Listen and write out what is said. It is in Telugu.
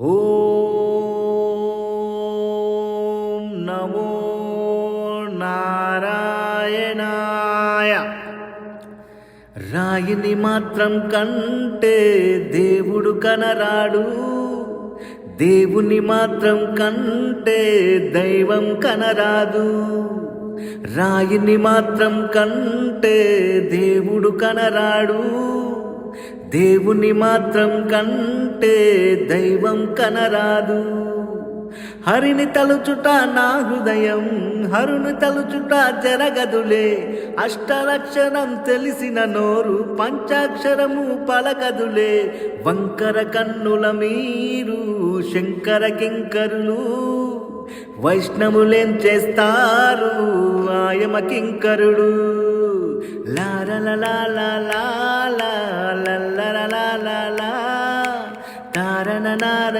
ఓం నమో నారాయణాయ. రాయిని మాత్రం కంటే దేవుడు కనరాడు, దేవుని మాత్రం కంటే దైవం కనరాదు. రాయిని మాత్రం కంటే దేవుడు కనరాడు, దేవుని మాత్రం కంటే దైవం కనరాదు. హరిని తలుచుట నా హృదయం, హరుని తలుచుట జరగదులే. అష్టలక్షరం తెలిసిన నోరు పంచాక్షరము పలకదులే. వంకర కన్నుల మీరు శంకర కింకరులు, వైష్ణవులేం చేస్తారు ఆయమ కింకరుడు. లారల లాల లాల